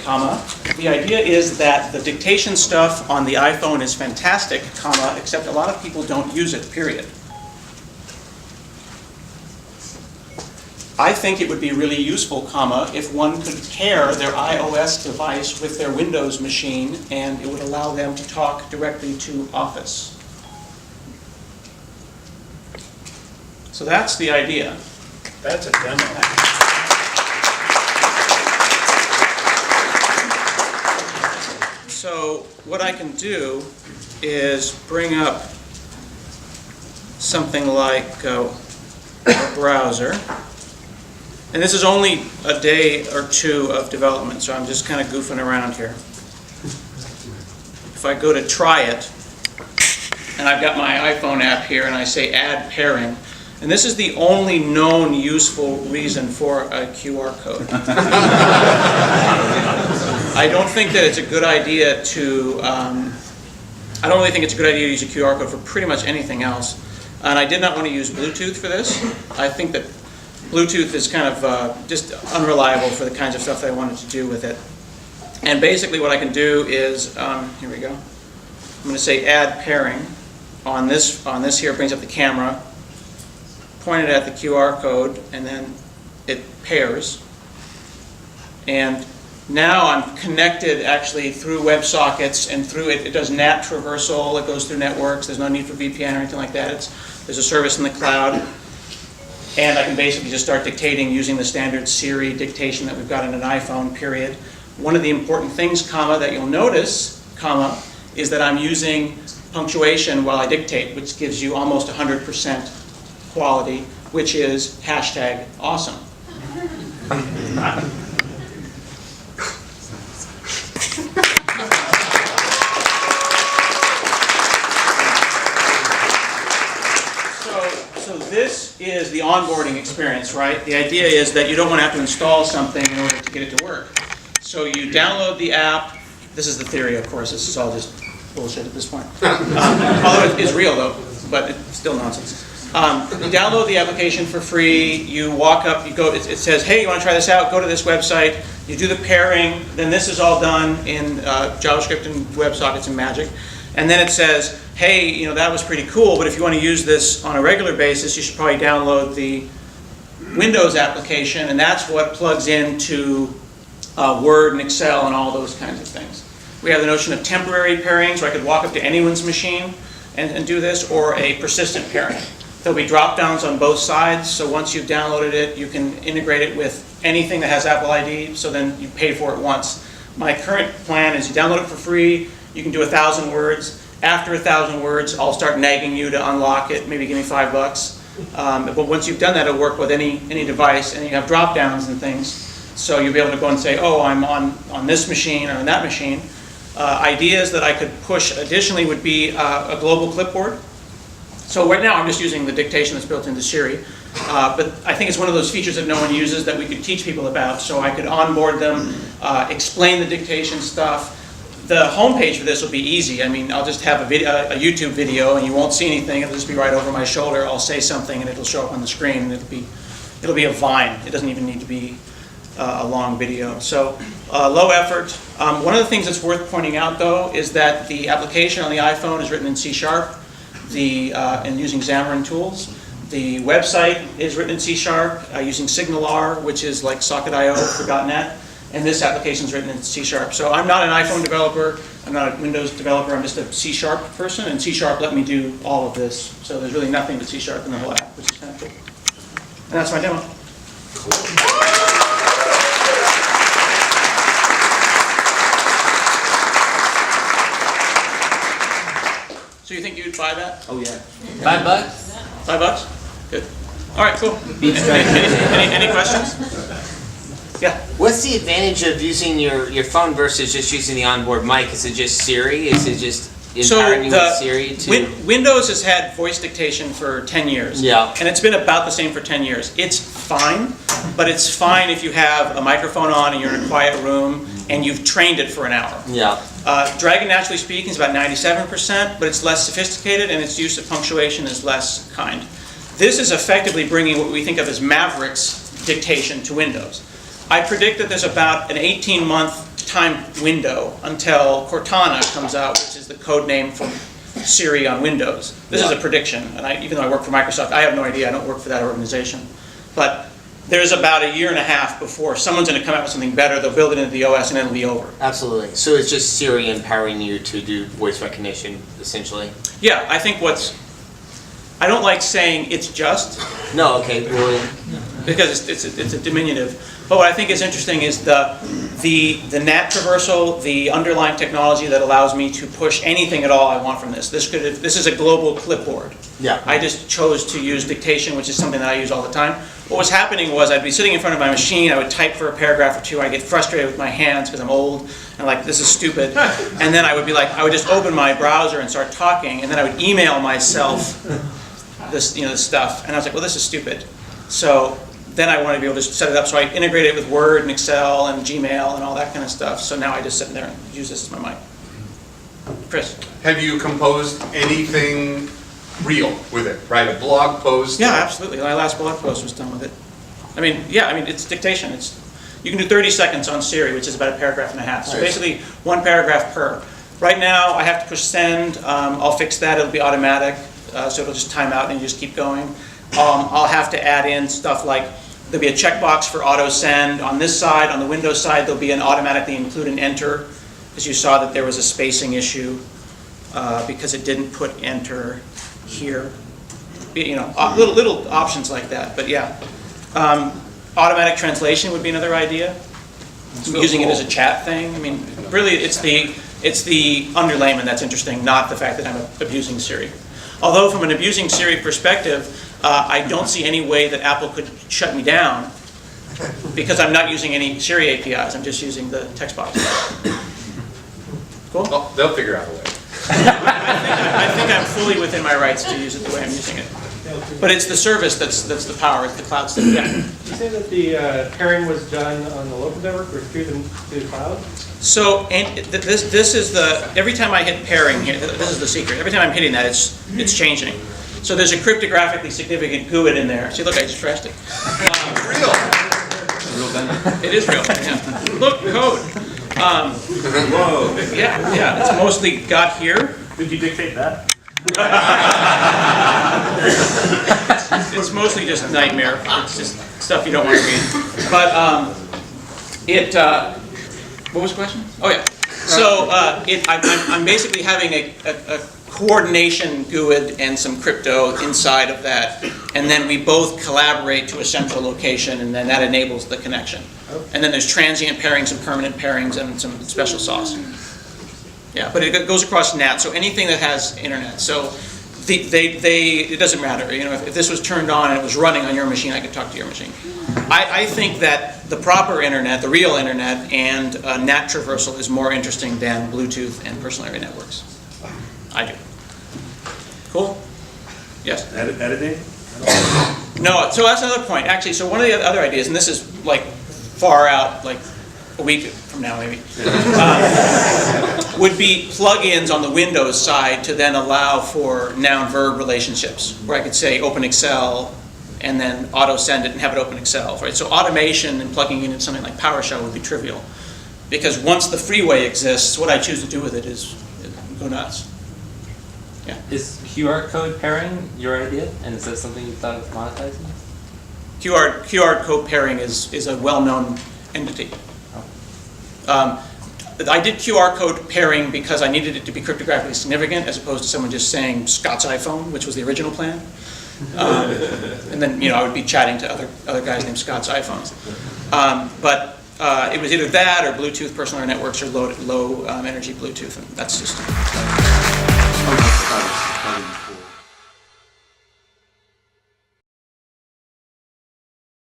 comma. The idea is that the dictation stuff on the iPhone is fantastic, comma, except a lot of people don't use it, period. I think it would be really useful, comma, if one could pair their iOS device with their Windows machine, and it would allow them to talk directly to Office. So that's the idea. That's a demo. So what I can do is bring up something like a browser. And this is only a day or two of development, so I'm just kind of goofing around here. If I go to try it, and I've got my iPhone app here, and I say add pairing, and this is the only known useful reason for a QR code. I don't think that it's a good idea to, I don't really think it's a good idea to use a QR code for pretty much anything else. And I did not want to use Bluetooth for this. I think that Bluetooth is kind of just unreliable for the kinds of stuff that I wanted to do with it. And basically what I can do is, here we go. I'm going to say add pairing on this here, brings up the camera, point it at the QR code, and then it pairs. And now I'm connected actually through WebSockets and through it. It does NAT traversal, it goes through networks, there's no need for VPN or anything like that. There's a service in the cloud. And I can basically just start dictating using the standard Siri dictation that we've got in an iPhone, period. One of the important things, comma, that you'll notice, comma, is that I'm using punctuation while I dictate, which gives you almost 100% quality, which is hashtag awesome. So this is the onboarding experience, right? The idea is that you don't want to have to install something in order to get it to work. So you download the app. This is the theory, of course. This is all just bullshit at this point. Although it is real, though, but it's still nonsense. You download the application for free. You walk up. You go. It says, "Hey, you want to try this out? Go to this website." You do the pairing. Then this is all done in JavaScript and WebSockets and Magic. And then it says, "Hey, you know that was pretty cool, but if you want to use this on a regular basis, you should probably download the Windows application, and that's what plugs into Word and Excel and all those kinds of things." We have the notion of temporary pairings, where I could walk up to anyone's machine and do this, or a persistent pairing. There'll be drop-downs on both sides, so once you've downloaded it, you can integrate it with anything that has Apple ID, so then you pay for it once. My current plan is you download it for free, you can do 1,000 words. After 1,000 words, I'll start nagging you to unlock it, maybe give me $5. But once you've done that, it'll work with any device, and you have drop-downs and things. So you'll be able to go and say, oh, I'm on this machine or on that machine. Ideas that I could push additionally would be a global clipboard. So right now I'm just using the dictation that's built into Siri. But I think it's one of those features that no one uses that we could teach people about. So I could onboard them, explain the dictation stuff. The homepage for this will be easy. I mean, I'll just have a YouTube video, and you won't see anything. It'll just be right over my shoulder. I'll say something, and it'll show up on the screen. And it'll be a Vine. It doesn't even need to be a long video. So low effort. One of the things that's worth pointing out, though, is that the application on the iPhone is written in C#, and using Xamarin tools. The website is written in C# using SignalR, which is like Socket.io for .NET. And this application is written in C#. So I'm not an iPhone developer. I'm not a Windows developer. I'm just a C# person, and C# let me do all of this. So there's really nothing but C# in the whole app, which is kind of cool. And that's my demo. So you think you'd buy that? Oh yeah. $5? $5? Good. All right, cool. Any questions? Yeah. What's the advantage of using your phone versus just using the onboard mic? Is it just Siri? Is it just empowering you with Siri to... Windows has had voice dictation for 10 years. Yeah. And it's been about the same for 10 years. It's fine, but it's fine if you have a microphone on and you're in a quiet room and you've trained it for an hour. Yeah. Dragon Naturally Speaking is about 97%, but it's less sophisticated and its use of punctuation is less kind. This is effectively bringing what we think of as Mavericks dictation to Windows. I predict that there's about an 18-month time window until Cortana comes out, which is the code name for Siri on Windows. This is a prediction, and even though I work for Microsoft, I have no idea. I don't work for that organization. But there's about a year and a half before someone's going to come out with something better. They'll build it into the OS, and it'll be over. Absolutely. So it's just Siri empowering you to do voice recognition, essentially? Yeah, I think I don't like saying it's just. No, okay. Well, because it's a diminutive. But what I think is interesting is the NAT traversal, the underlying technology that allows me to push anything at all I want from this. This is a global clipboard. Yeah. I just chose to use dictation, which is something that I use all the time. What was happening was I'd be sitting in front of my machine, I would type for a paragraph or two, I'd get frustrated with my hands because I'm old, and like, this is stupid. And then I would just open my browser and start talking, and then I would email myself this stuff, and I was like, well, this is stupid. So then I wanted to be able to set it up, so I integrated it with Word and Excel and Gmail and all that kind of stuff. So now I just sit there and use this as my mic. Chris? Have you composed anything real with it, right? A blog post? Yeah, absolutely. My last blog post was done with it. It's dictation. You can do 30 seconds on Siri, which is about a paragraph and a half. So basically, one paragraph per. Right now, I have to push send. I'll fix that. It'll be automatic. So it'll just time out and you just keep going. I'll have to add in stuff like there'll be a checkbox for auto send. On this side, on the Windows side, there'll be an automatically include an enter, because you saw that there was a spacing issue because it didn't put enter here. Little options like that. But yeah, automatic translation would be another idea. Using it as a chat thing. I mean, really, it's the underlayment that's interesting, not the fact that I'm abusing Siri. Although from an abusing Siri perspective, I don't see any way that Apple could shut me down because I'm not using any Siri APIs. I'm just using the text box. Cool? Oh, they'll figure out a way. I think I'm fully within my rights to use it the way I'm using it. But it's the service that's the power. It's the cloud stuff. Yeah. Did you say that the pairing was done on the local network or through the cloud? So this is every time I hit pairing here, this is the secret. Every time I'm hitting that, it's changing. So there's a cryptographically significant GUID in there. See, look, I just trashed it. Real. It is real. Yeah. Look, code. Whoa. Yeah. It's mostly got here. Did you dictate that? It's mostly just nightmare. It's just stuff you don't want to read. But what was the question? Oh yeah. So I'm basically having a coordination GUID and some crypto inside of that, and then we both collaborate to a central location, and then that enables the connection. And then there's transient pairings and permanent pairings and some special sauce. Yeah, but it goes across NAT, so anything that has internet. So it doesn't matter. If this was turned on and it was running on your machine, I could talk to your machine. I think that the proper internet, the real internet, and NAT traversal is more interesting than Bluetooth and personal area networks. I do. Cool? Yes? Editing? No, so that's another point. Actually, so one of the other ideas, and this is like far out, like a week from now maybe, would be plugins on the Windows side to then allow for noun-verb relationships, where I could say open Excel and then auto send it and have it open Excel, right? So automation and plugging in into something like PowerShell would be trivial, because once the freeway exists, what I choose to do with it is go nuts. Yeah. Is QR code pairing your idea, and is that something you thought of monetizing? QR code pairing is a well-known entity. I did QR code pairing because I needed it to be cryptographically significant, as opposed to someone just saying Scott's iPhone, which was the original plan. And then I would be chatting to other guys named Scott's iPhones. But it was either that or Bluetooth personal area networks or low energy Bluetooth, and that's just.